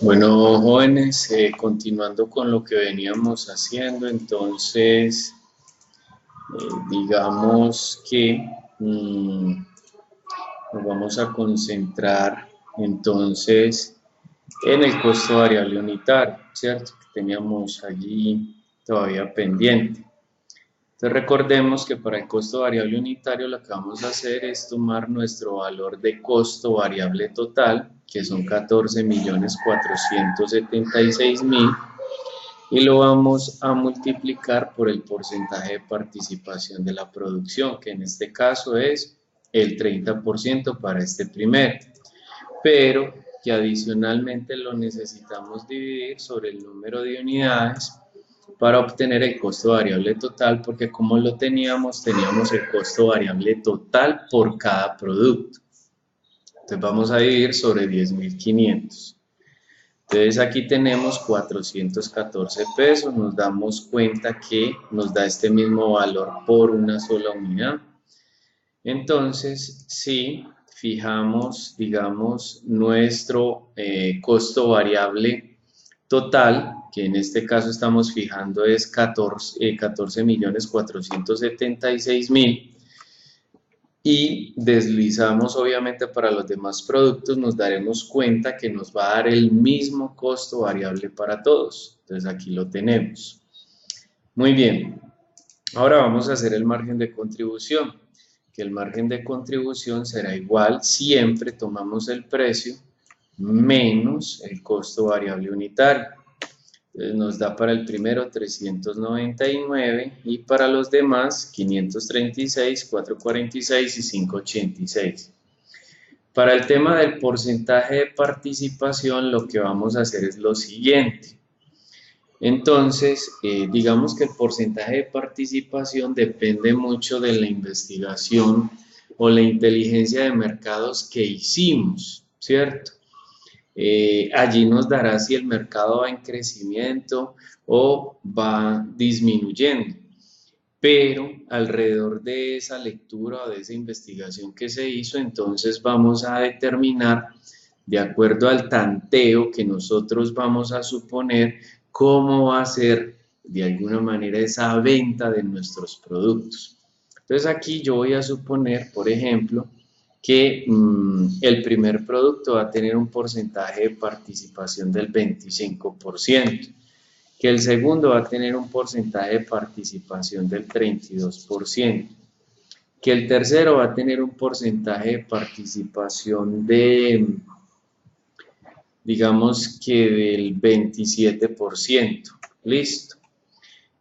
Bueno, jóvenes, continuando con lo que veníamos haciendo, entonces, digamos que nos vamos a concentrar entonces en el costo variable unitario, ¿cierto? Que teníamos allí todavía pendiente. Entonces recordemos que para el costo variable unitario lo que vamos a hacer es tomar nuestro valor de costo variable total, que son 14.476.000, y lo vamos a multiplicar por el porcentaje de participación de la producción, que en este caso es el 30% para este primero, pero que adicionalmente lo necesitamos dividir sobre el número de unidades para obtener el costo variable total, porque como lo teníamos el costo variable total por cada producto. Entonces vamos a dividir sobre 10.500. Entonces aquí tenemos 414 pesos, nos damos cuenta que nos da este mismo valor por una sola unidad. Entonces, si fijamos, digamos, nuestro costo variable total, que en este caso estamos fijando es 14.476.000, y deslizamos obviamente para los demás productos, nos daremos cuenta que nos va a dar el mismo costo variable para todos. Entonces aquí lo tenemos. Muy bien, ahora vamos a hacer el margen de contribución, que el margen de contribución será igual, siempre tomamos el precio menos el costo variable unitario. Entonces nos da para el primero 399 y para los demás 536, 446 y 586. Para el tema del porcentaje de participación, lo que vamos a hacer es lo siguiente. Entonces, digamos que el porcentaje de participación depende mucho de la investigación o la inteligencia de mercados que hicimos, ¿cierto? Allí nos dará si el mercado va en crecimiento o va disminuyendo. Pero alrededor de esa lectura o de esa investigación que se hizo, entonces vamos a determinar, de acuerdo al tanteo que nosotros vamos a suponer, cómo va a ser de alguna manera esa venta de nuestros productos. Entonces aquí yo voy a suponer, por ejemplo, que el primer producto va a tener un porcentaje de participación del 25%, que el segundo va a tener un porcentaje de participación del 32%, que el tercero va a tener un porcentaje de participación de, digamos que del 27%. Listo.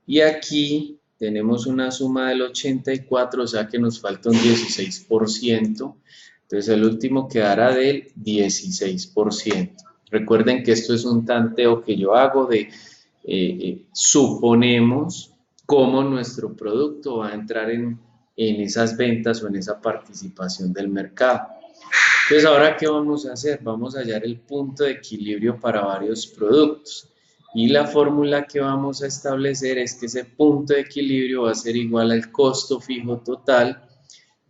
Y aquí tenemos una suma del 84, o sea que nos falta un 16%. Entonces el último quedará del 16%. Recuerden que esto es un tanteo que yo hago de suponemos cómo nuestro producto va a entrar en esas ventas o en esa participación del mercado. Entonces, ¿ahora qué vamos a hacer? Vamos a hallar el punto de equilibrio para varios productos. Y la fórmula que vamos a establecer es que ese punto de equilibrio va a ser igual al costo fijo total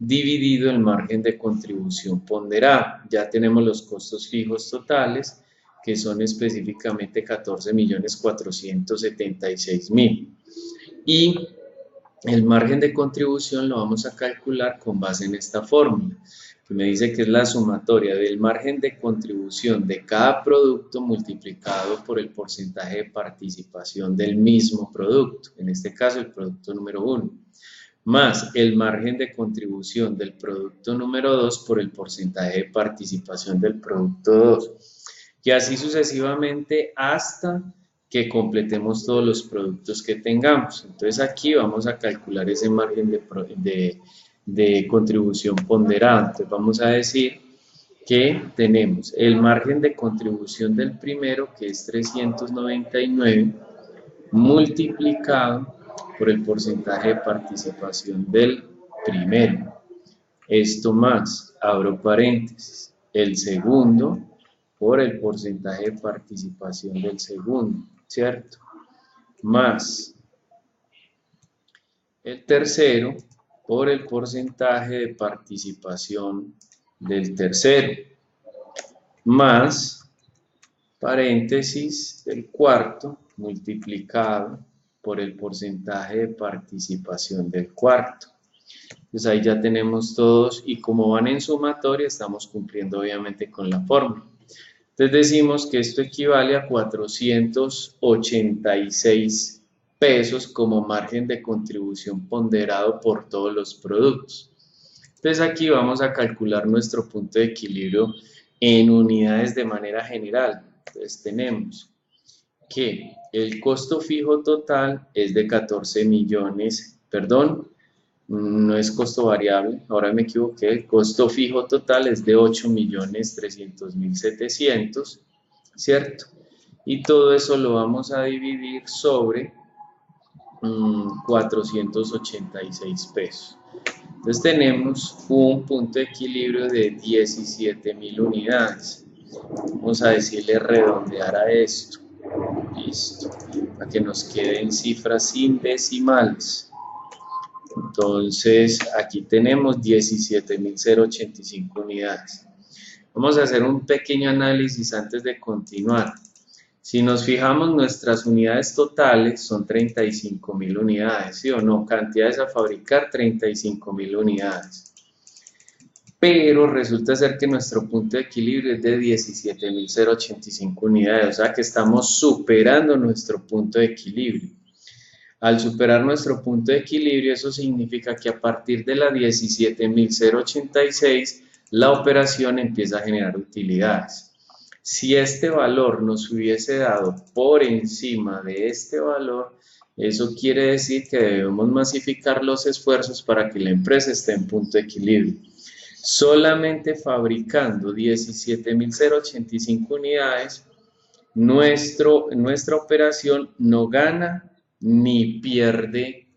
dividido el margen de contribución ponderado. Ya tenemos los costos fijos totales, que son específicamente 14.476.000. Y el margen de contribución lo vamos a calcular con base en esta fórmula, que me dice que es la sumatoria del margen de contribución de cada producto multiplicado por el porcentaje de participación del mismo producto, en este caso el producto número 1, más el margen de contribución del producto número 2 por el porcentaje de participación del producto 2, y así sucesivamente hasta que completemos todos los productos que tengamos. Entonces aquí vamos a calcular ese margen de contribución ponderada. Entonces vamos a decir que tenemos el margen de contribución del primero, que es 399, multiplicado por el porcentaje de participación del primero. Esto más, abro paréntesis, el segundo por el porcentaje de participación del segundo, ¿cierto? Más el tercero por el porcentaje de participación del tercero, más paréntesis del cuarto multiplicado por el porcentaje de participación del cuarto. Entonces ahí ya tenemos todos y como van en sumatoria estamos cumpliendo obviamente con la fórmula. Entonces decimos que esto equivale a 486 pesos como margen de contribución ponderado por todos los productos. Entonces aquí vamos a calcular nuestro punto de equilibrio en unidades de manera general. Entonces tenemos que el costo fijo total es de 14 millones, perdón, no es costo variable, ahora me equivoqué, el costo fijo total es de 8.300.700, ¿cierto? Y todo eso lo vamos a dividir sobre 486 pesos. Entonces tenemos un punto de equilibrio de 17.000 unidades. Vamos a decirle redondear a esto. Listo. Para que nos queden cifras sin decimales. Entonces aquí tenemos 17.085 unidades. Vamos a hacer un pequeño análisis antes de continuar. Si nos fijamos, nuestras unidades totales son 35.000 unidades, ¿sí o no? Cantidades a fabricar, 35.000 unidades. Pero resulta ser que nuestro punto de equilibrio es de 17.085 unidades, o sea que estamos superando nuestro punto de equilibrio. Al superar nuestro punto de equilibrio, eso significa que a partir de la 17.086, la operación empieza a generar utilidades. Si este valor nos hubiese dado por encima de este valor, eso quiere decir que debemos masificar los esfuerzos para que la empresa esté en punto de equilibrio. Solamente fabricando 17.085 unidades, nuestra operación no gana ni pierde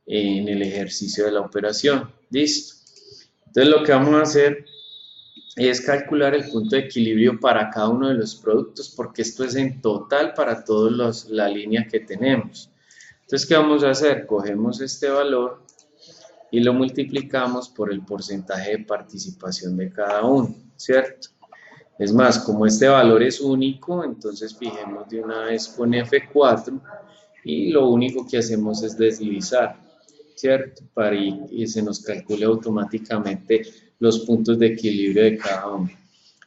en el ejercicio de la operación. ¿Listo? Entonces lo que vamos a hacer es calcular el punto de equilibrio para cada uno de los productos, porque esto es en total para toda la línea que tenemos. Entonces, ¿qué vamos a hacer? Cogemos este valor y lo multiplicamos por el porcentaje de participación de cada uno, ¿cierto? Es más, como este valor es único, entonces fijemos de una vez con F4 y lo único que hacemos es deslizar, ¿cierto? Para que se nos calcule automáticamente los puntos de equilibrio de cada uno.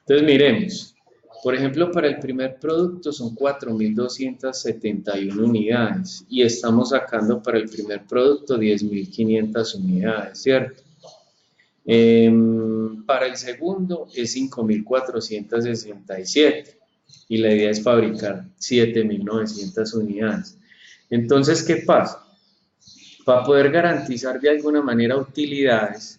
Entonces miremos, por ejemplo, para el primer producto son 4.271 unidades y estamos sacando para el primer producto 10.500 unidades, ¿cierto? Para el segundo es 5.467 y la idea es fabricar 7.900 unidades. Entonces, ¿qué pasa? Para poder garantizar de alguna manera utilidades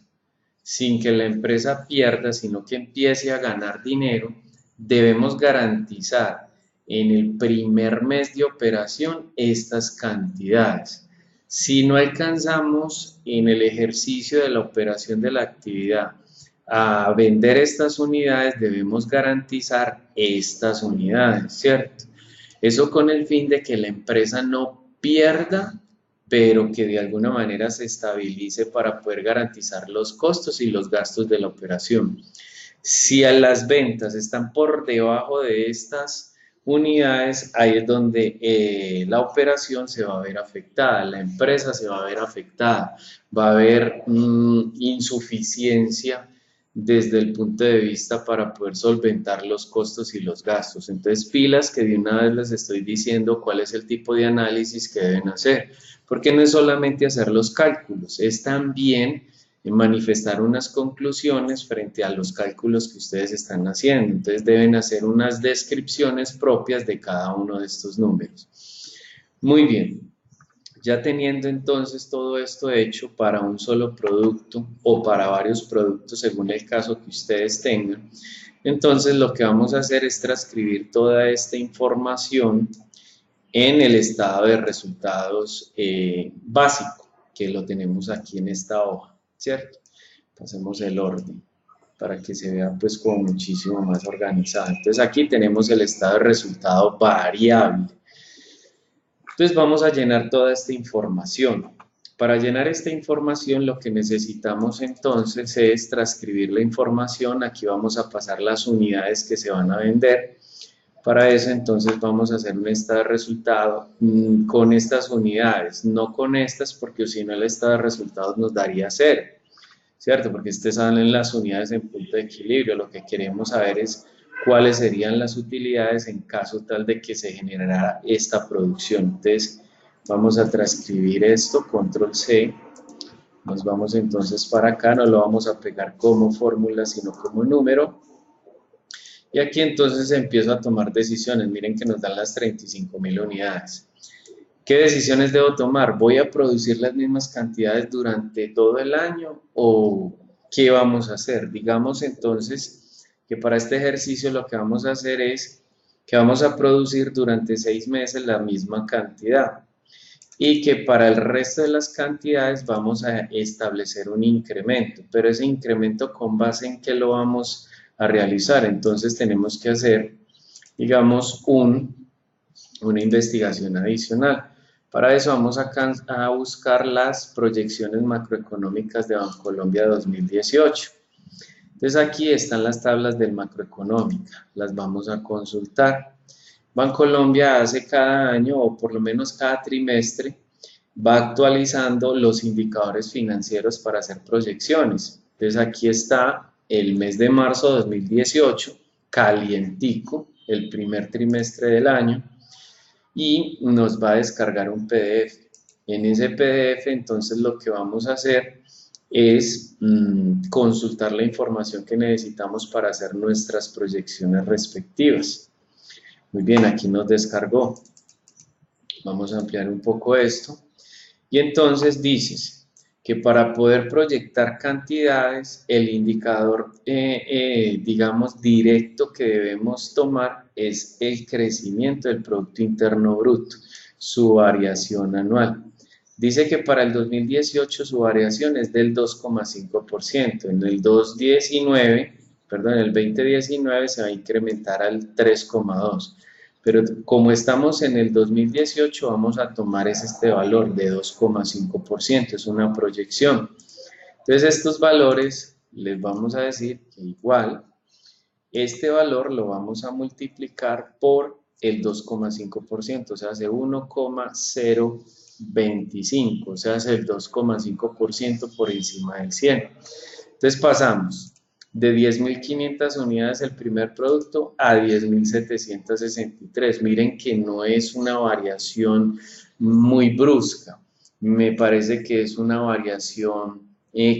sin que la empresa pierda, sino que empiece a ganar dinero, debemos garantizar en el primer mes de operación estas cantidades. Si no alcanzamos en el ejercicio de la operación de la actividad a vender estas unidades, debemos garantizar estas unidades, ¿cierto? Eso con el fin de que la empresa no pierda, pero que de alguna manera se estabilice para poder garantizar los costos y los gastos de la operación. Si a las ventas están por debajo de estas unidades, ahí es donde la operación se va a ver afectada, la empresa se va a ver afectada, va a haber insuficiencia desde el punto de vista para poder solventar los costos y los gastos. Entonces, pilas que de una vez les estoy diciendo cuál es el tipo de análisis que deben hacer, porque no es solamente hacer los cálculos, es también manifestar unas conclusiones frente a los cálculos que ustedes están haciendo. Entonces deben hacer unas descripciones propias de cada uno de estos números. Muy bien, ya teniendo entonces todo esto hecho para un solo producto o para varios productos según el caso que ustedes tengan, entonces lo que vamos a hacer es transcribir toda esta información en el estado de resultados básico, que lo tenemos aquí en esta hoja, ¿cierto? Pasemos el orden para que se vea pues como muchísimo más organizado. Entonces aquí tenemos el estado de resultado variable. Entonces vamos a llenar toda esta información. Para llenar esta información lo que necesitamos entonces es transcribir la información. Aquí vamos a pasar las unidades que se van a vender. Para eso entonces vamos a hacer un estado de resultado con estas unidades, no con estas, porque si no el estado de resultados nos daría 0, ¿cierto? Porque salen las unidades en punto de equilibrio. Lo que queremos saber es cuáles serían las utilidades en caso tal de que se generara esta producción. Entonces vamos a transcribir esto, control C, nos vamos entonces para acá, no lo vamos a pegar como fórmula sino como número. Y aquí entonces empiezo a tomar decisiones. Miren que nos dan las 35.000 unidades. ¿Qué decisiones debo tomar? ¿Voy a producir las mismas cantidades durante todo el año o qué vamos a hacer? Digamos entonces que para este ejercicio lo que vamos a hacer es que vamos a producir durante 6 meses la misma cantidad y que para el resto de las cantidades vamos a establecer un incremento, pero ese incremento con base en qué lo vamos a realizar. Entonces tenemos que hacer, digamos, una investigación adicional. Para eso vamos a buscar las proyecciones macroeconómicas de Bancolombia 2018. Entonces aquí están las tablas del macroeconómica, las vamos a consultar. Bancolombia hace cada año, o por lo menos cada trimestre, va actualizando los indicadores financieros para hacer proyecciones. Entonces aquí está el mes de marzo de 2018, calientico, el primer trimestre del año, y nos va a descargar un PDF. En ese PDF entonces lo que vamos a hacer es consultar la información que necesitamos para hacer nuestras proyecciones respectivas. Muy bien, aquí nos descargó. Vamos a ampliar un poco esto. Y entonces dices que para poder proyectar cantidades, el indicador, digamos, directo que debemos tomar es el crecimiento del Producto Interno Bruto, su variación anual. Dice que para el 2018 su variación es del 2,5%. En el 2019 se va a incrementar al 3,2%. Pero como estamos en el 2018, vamos a tomar este valor de 2,5%, es una proyección. Entonces estos valores les vamos a decir que igual, este valor lo vamos a multiplicar por el 2,5%, o sea, hace 1,025, o sea, hace el 2,5% por encima del 100. Entonces pasamos de 10.500 unidades el primer producto a 10.763. Miren que no es una variación muy brusca. Me parece que es una variación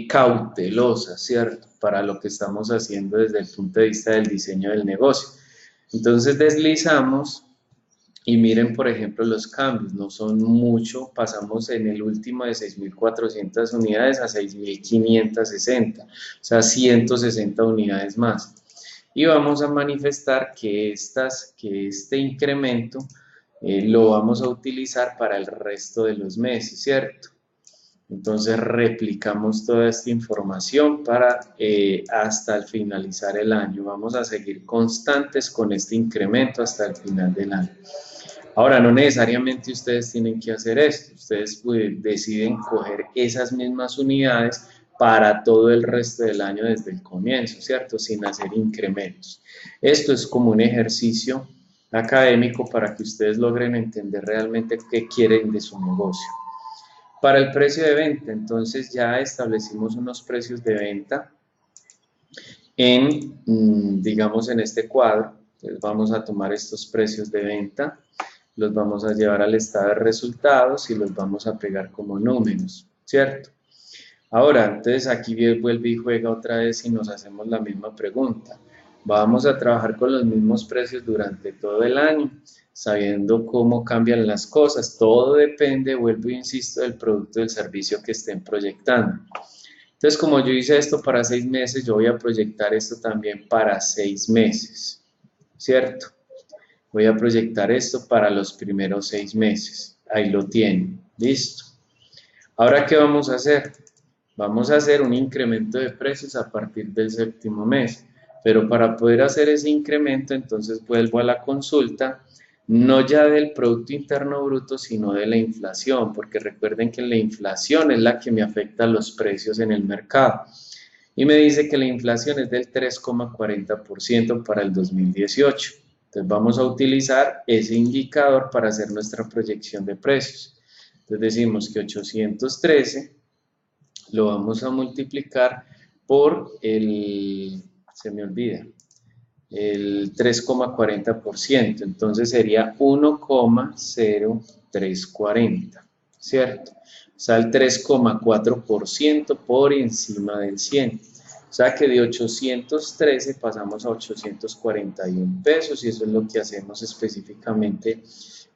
cautelosa, ¿cierto? Para lo que estamos haciendo desde el punto de vista del diseño del negocio. Entonces deslizamos y miren, por ejemplo, los cambios, no son mucho, pasamos en el último de 6.400 unidades a 6.560, o sea, 160 unidades más. Y vamos a manifestar que este incremento lo vamos a utilizar para el resto de los meses, ¿cierto? Entonces replicamos toda esta información para hasta el finalizar el año. Vamos a seguir constantes con este incremento hasta el final del año. Ahora, no necesariamente ustedes tienen que hacer esto, ustedes deciden coger esas mismas unidades para todo el resto del año desde el comienzo, ¿cierto? Sin hacer incrementos. Esto es como un ejercicio académico para que ustedes logren entender realmente qué quieren de su negocio. Para el precio de venta, entonces ya establecimos unos precios de venta digamos, en este cuadro. Entonces vamos a tomar estos precios de venta, los vamos a llevar al estado de resultados y los vamos a pegar como números, ¿cierto? Ahora, entonces aquí vuelve y juega otra vez y nos hacemos la misma pregunta. Vamos a trabajar con los mismos precios durante todo el año, sabiendo cómo cambian las cosas. Todo depende, vuelvo e insisto, del producto o del servicio que estén proyectando. Entonces, como yo hice esto para 6 meses, yo voy a proyectar esto también para 6 meses, ¿cierto? Voy a proyectar esto para los primeros 6 meses. Ahí lo tienen. ¿Listo? Ahora, ¿qué vamos a hacer? Vamos a hacer un incremento de precios a partir del 7º mes. Pero para poder hacer ese incremento, entonces vuelvo a la consulta, no ya del Producto Interno Bruto, sino de la inflación, porque recuerden que la inflación es la que me afecta los precios en el mercado. Y me dice que la inflación es del 3,40% para el 2018. Entonces vamos a utilizar ese indicador para hacer nuestra proyección de precios. Entonces decimos que 813 lo vamos a multiplicar por se me olvida, el 3,40%, entonces sería 1,0340, ¿cierto? O sea, el 3,4% por encima del 100. O sea que de 813 pasamos a 841 pesos y eso es lo que hacemos específicamente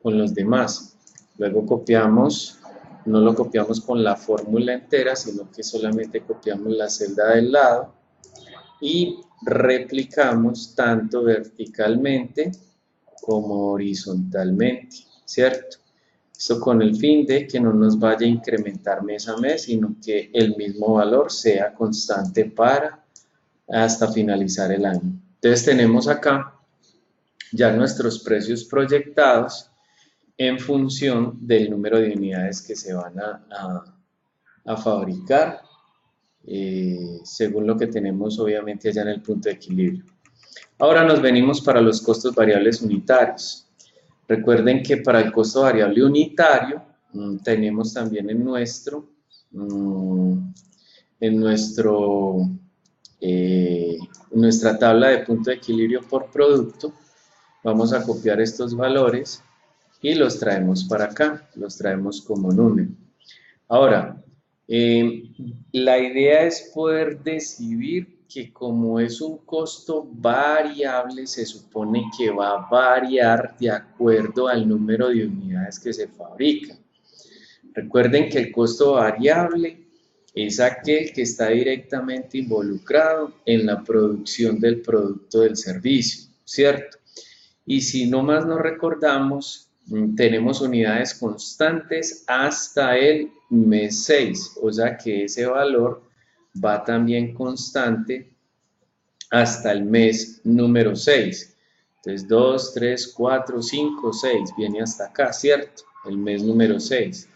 con los demás. Luego copiamos, no lo copiamos con la fórmula entera, sino que solamente copiamos la celda del lado y replicamos tanto verticalmente como horizontalmente, ¿cierto? Esto con el fin de que no nos vaya a incrementar mes a mes, sino que el mismo valor sea constante para hasta finalizar el año. Entonces tenemos acá ya nuestros precios proyectados en función del número de unidades que se van a fabricar según lo que tenemos obviamente allá en el punto de equilibrio. Ahora nos venimos para los costos variables unitarios. Recuerden que para el costo variable unitario tenemos también en nuestra tabla de punto de equilibrio por producto. Vamos a copiar estos valores y los traemos para acá, los traemos como número. Ahora, la idea es poder decidir que como es un costo variable, se supone que va a variar de acuerdo al número de unidades que se fabrican. Recuerden que el costo variable es aquel que está directamente involucrado en la producción del producto o del servicio, ¿cierto? Y si no más nos recordamos, tenemos unidades constantes hasta el mes 6, o sea que ese valor va también constante hasta el mes número 6. Entonces 2, 3, 4, 5, 6, viene hasta acá, ¿cierto? El mes número 6.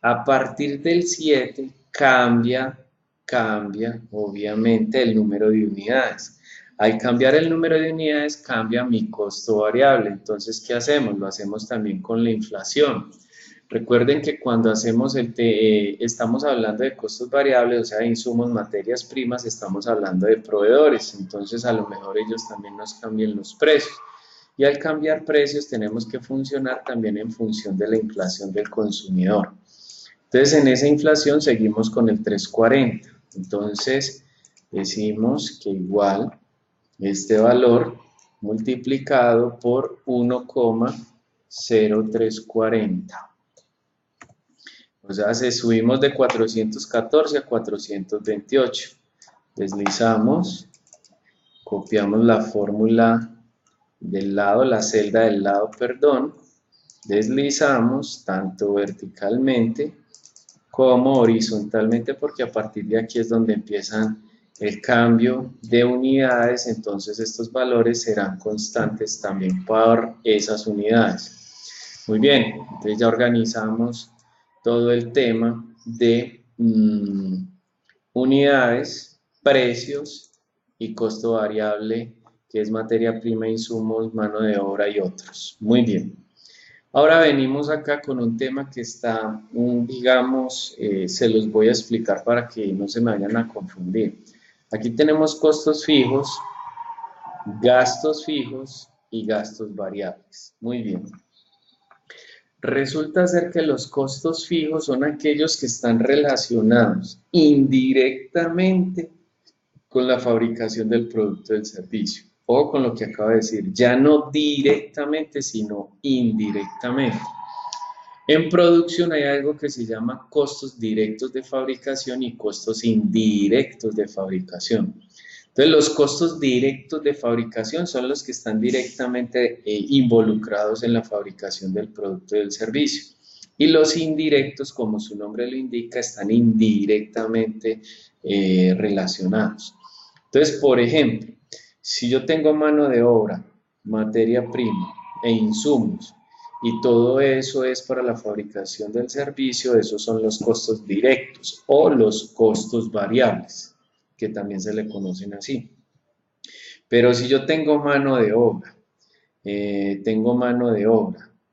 A partir del 7 cambia obviamente el número de unidades. Al cambiar el número de unidades cambia mi costo variable. Entonces, ¿qué hacemos? Lo hacemos también con la inflación. Recuerden que cuando hacemos estamos hablando de costos variables, o sea, de insumos, materias primas, estamos hablando de proveedores. Entonces, a lo mejor ellos también nos cambian los precios. Y al cambiar precios tenemos que funcionar también en función de la inflación del consumidor. Entonces, en esa inflación seguimos con el 340. Entonces, decimos que igual este valor multiplicado por 1,0340. O sea, subimos de 414 a 428. Deslizamos, copiamos la fórmula del lado, la celda del lado, perdón. Deslizamos tanto verticalmente como horizontalmente, porque a partir de aquí es donde empiezan el cambio de unidades, entonces estos valores serán constantes también por esas unidades. Muy bien, entonces ya organizamos todo el tema de unidades, precios y costo variable, que es materia prima, insumos, mano de obra y otros. Muy bien. Ahora venimos acá con un tema que está, digamos, se los voy a explicar para que no se me vayan a confundir. Aquí tenemos costos fijos y gastos variables. Muy bien. Resulta ser que los costos fijos son aquellos que están relacionados indirectamente con la fabricación del producto o del servicio. O con lo que acabo de decir, ya no directamente, sino indirectamente. En producción hay algo que se llama costos directos de fabricación y costos indirectos de fabricación. Entonces, los costos directos de fabricación son los que están directamente involucrados en la fabricación del producto y del servicio. Y los indirectos, como su nombre lo indica, están indirectamente relacionados. Entonces, por ejemplo, si yo tengo mano de obra, materia prima, e insumos. Y todo eso es para la fabricación del servicio, esos son los costos directos o los costos variables, que también se le conocen así. Pero si yo tengo mano de obra,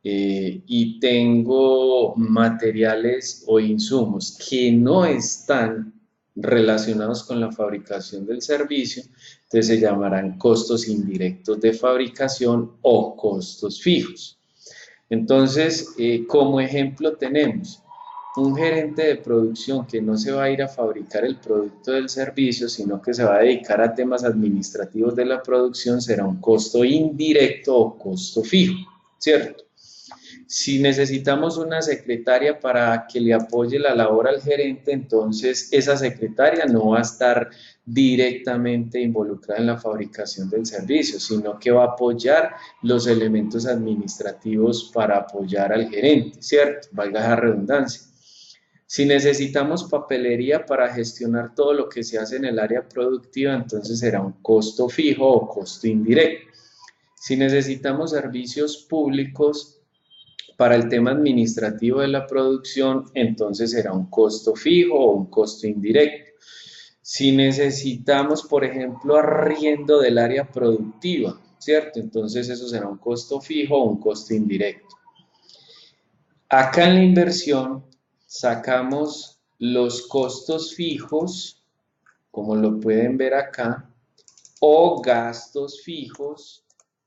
y tengo materiales o insumos que no están relacionados con la fabricación del servicio, entonces se llamarán costos indirectos de fabricación o costos fijos. Entonces, como ejemplo tenemos un gerente de producción que no se va a ir a fabricar el producto del servicio, sino que se va a dedicar a temas administrativos de la producción, será un costo indirecto o costo fijo, ¿cierto? Si necesitamos una secretaria para que le apoye la labor al gerente, entonces esa secretaria no va a estar directamente involucrada en la fabricación del servicio, sino que va a apoyar los elementos administrativos para apoyar al gerente, ¿cierto? Valga la redundancia. Si necesitamos papelería para gestionar todo lo que se hace en el área productiva, entonces será un costo fijo o costo indirecto. Si necesitamos servicios públicos para el tema administrativo de la producción, entonces será un costo fijo o un costo indirecto. Si necesitamos, por ejemplo, arriendo del área productiva, ¿cierto? Entonces eso será un costo fijo o un costo indirecto. Acá en la inversión sacamos los costos fijos, como lo pueden ver acá, o gastos fijos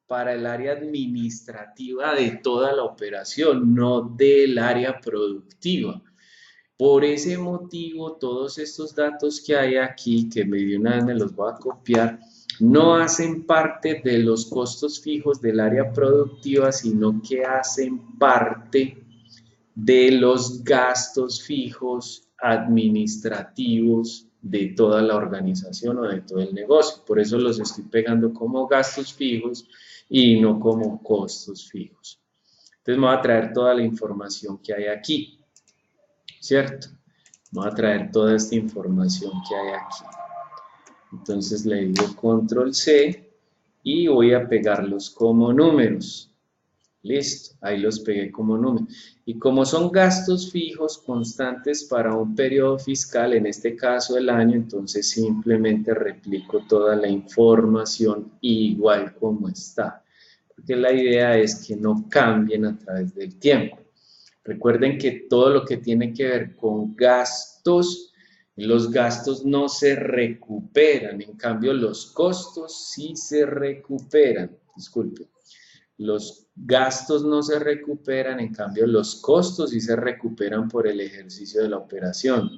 para el área administrativa de toda la operación, no del área productiva. Por ese motivo, todos estos datos que hay aquí, que de una vez me los voy a copiar, no hacen parte de los costos fijos del área productiva, sino que hacen parte de los gastos fijos administrativos de toda la organización o de todo el negocio. Por eso los estoy pegando como gastos fijos y no como costos fijos. Entonces me voy a traer toda la información que hay aquí, ¿cierto? Voy a traer toda esta información que hay aquí. Entonces le digo control C y voy a pegarlos como números. Listo, ahí los pegué como número. Y como son gastos fijos constantes para un periodo fiscal, en este caso el año, entonces simplemente replico toda la información igual como está. Porque la idea es que no cambien a través del tiempo. Recuerden que todo lo que tiene que ver con gastos, los gastos no se recuperan, en cambio los costos sí se recuperan. Disculpen. Los gastos no se recuperan, en cambio los costos sí se recuperan por el ejercicio de la operación.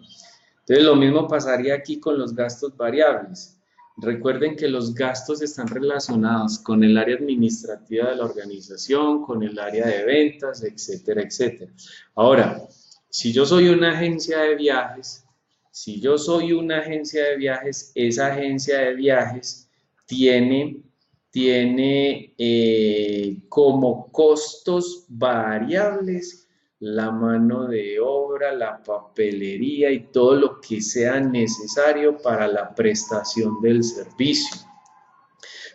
Entonces lo mismo pasaría aquí con los gastos variables. Recuerden que los gastos están relacionados con el área administrativa de la organización, con el área de ventas, etcétera, etcétera. Ahora, si yo soy una agencia de viajes, esa agencia de viajes tiene como costos variables la mano de obra, la papelería y todo lo que sea necesario para la prestación del servicio.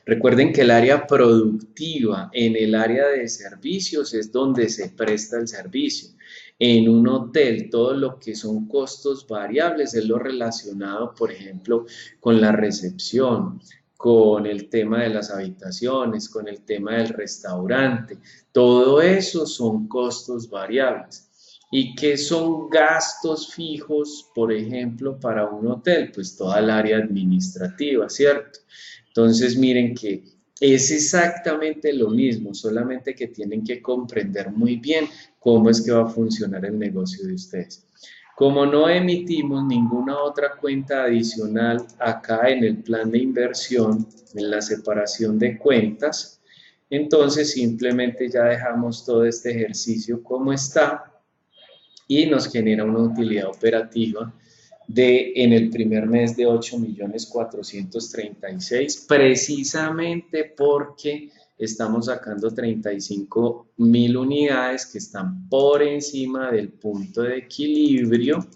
Recuerden que el área productiva en el área de servicios es donde se presta el servicio. En un hotel, todo lo que son costos variables es lo relacionado, por ejemplo, con la recepción, con el tema de las habitaciones, con el tema del restaurante. Todo eso son costos variables. ¿Y qué son gastos fijos, por ejemplo, para un hotel? Pues toda el área administrativa, ¿cierto? Entonces miren que es exactamente lo mismo, solamente que tienen que comprender muy bien cómo es que va a funcionar el negocio de ustedes. Como no emitimos ninguna otra cuenta adicional acá en el plan de inversión, en la separación de cuentas, entonces simplemente ya dejamos todo este ejercicio como está y nos genera una utilidad operativa en el primer mes de 8.436.000, precisamente porque estamos sacando 35.000 unidades que están por encima del punto de equilibrio,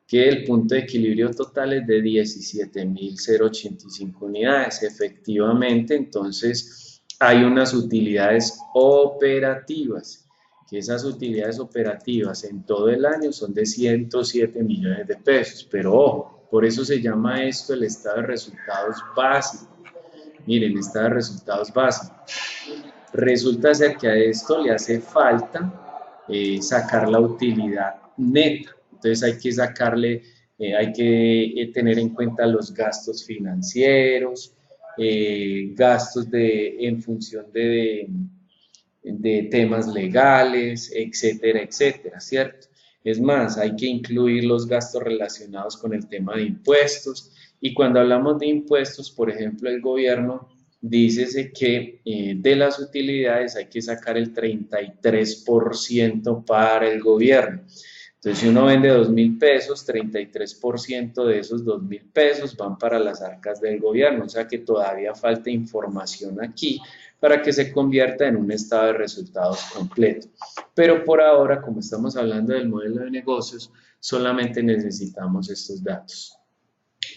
que el punto de equilibrio total es de 17.085 unidades. Efectivamente, entonces hay unas utilidades operativas, que esas utilidades operativas en todo el año son de 107 millones de pesos, pero ojo, por eso se llama esto el estado de resultados básico. Miren, estado de resultados básico. Resulta ser que a esto le hace falta sacar la utilidad neta. Entonces hay que sacarle, hay que tener en cuenta los gastos financieros, gastos en función de temas legales, etcétera, etcétera, ¿cierto? Es más, hay que incluir los gastos relacionados con el tema de impuestos. Y cuando hablamos de impuestos, por ejemplo, el gobierno dice que de las utilidades hay que sacar el 33% para el gobierno. Entonces, si uno vende 2.000 pesos, 33% de esos 2.000 pesos van para las arcas del gobierno. O sea que todavía falta información aquí para que se convierta en un estado de resultados completo. Pero por ahora, como estamos hablando del modelo de negocios, solamente necesitamos estos datos.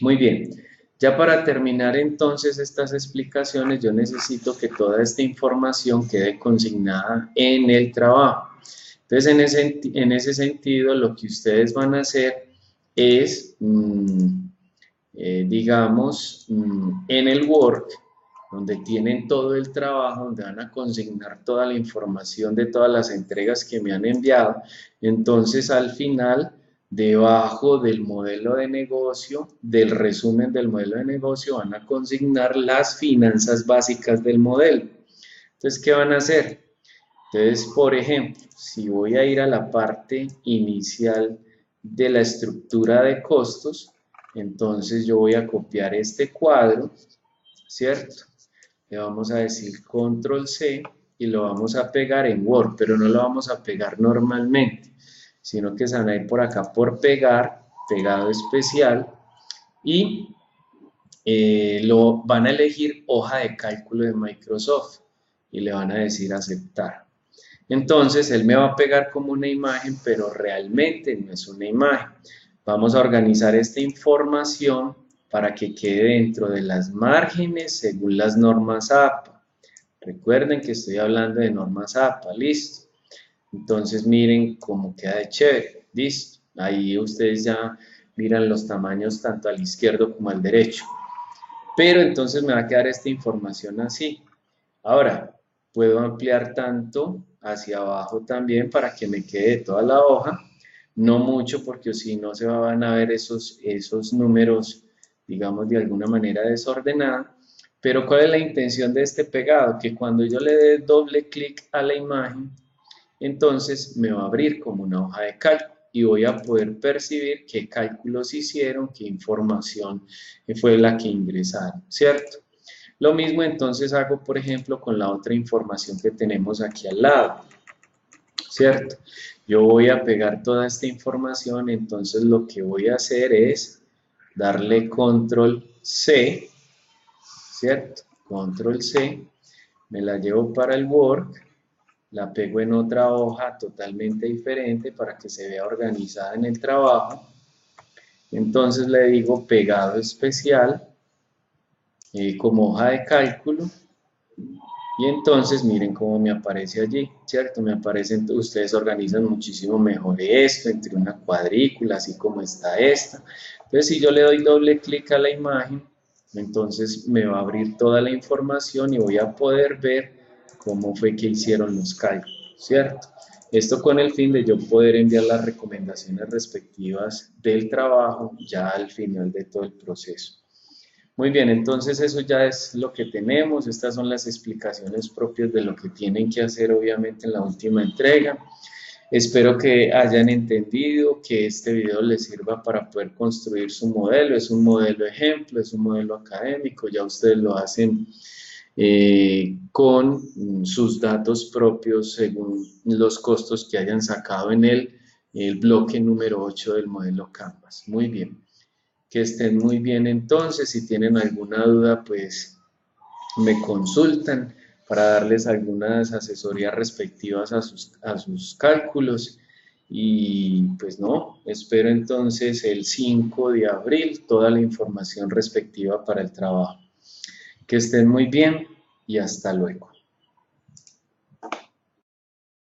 Muy bien. Ya para terminar entonces estas explicaciones, yo necesito que toda esta información quede consignada en el trabajo. Entonces, en ese sentido, lo que ustedes van a hacer es, digamos, en el Word, donde tienen todo el trabajo, donde van a consignar toda la información de todas las entregas que me han enviado. Entonces, al final, debajo del modelo de negocio, del resumen del modelo de negocio, van a consignar las finanzas básicas del modelo. Entonces, ¿qué van a hacer? Entonces, por ejemplo, si voy a ir a la parte inicial de la estructura de costos, entonces yo voy a copiar este cuadro, ¿cierto? Le vamos a decir Control C y lo vamos a pegar en Word, pero no lo vamos a pegar normalmente, sino que se van a ir por acá por pegar, pegado especial, y lo van a elegir hoja de cálculo de Microsoft y le van a decir aceptar. Entonces él me va a pegar como una imagen, pero realmente no es una imagen. Vamos a organizar esta información para que quede dentro de las márgenes según las normas APA. Recuerden que estoy hablando de normas APA, listo. Entonces miren cómo queda de chévere, listo. Ahí ustedes ya miran los tamaños tanto al izquierdo como al derecho. Pero entonces me va a quedar esta información así. Ahora, puedo ampliar tanto hacia abajo también para que me quede toda la hoja. No mucho porque si no se van a ver esos números, digamos, de alguna manera desordenada. Pero ¿cuál es la intención de este pegado? Que cuando yo le dé doble clic a la imagen, entonces me va a abrir como una hoja de cálculo y voy a poder percibir qué cálculos hicieron, qué información fue la que ingresaron, ¿cierto? Lo mismo entonces hago, por ejemplo, con la otra información que tenemos aquí al lado, ¿cierto? Yo voy a pegar toda esta información, entonces lo que voy a hacer es darle Control C, ¿cierto? Control C, me la llevo para el Word, la pego en otra hoja totalmente diferente para que se vea organizada en el trabajo. Entonces le digo pegado especial como hoja de cálculo y entonces miren cómo me aparece allí, ¿cierto? Me aparecen, ustedes organizan muchísimo mejor esto entre una cuadrícula, así como está esta. Entonces si yo le doy doble clic a la imagen, entonces me va a abrir toda la información y voy a poder ver cómo fue que hicieron los cálculos, ¿cierto? Esto con el fin de yo poder enviar las recomendaciones respectivas del trabajo ya al final de todo el proceso. Muy bien, entonces eso ya es lo que tenemos. Estas son las explicaciones propias de lo que tienen que hacer obviamente en la última entrega. Espero que hayan entendido, que este video les sirva para poder construir su modelo. Es un modelo ejemplo, es un modelo académico, ya ustedes lo hacen con sus datos propios según los costos que hayan sacado en el bloque número 8 del modelo Canvas. Muy bien, que estén muy bien entonces. Si tienen alguna duda, pues me consultan para darles algunas asesorías respectivas a sus cálculos. Y pues no, espero entonces el 5 de abril toda la información respectiva para el trabajo. Que estén muy bien y hasta luego.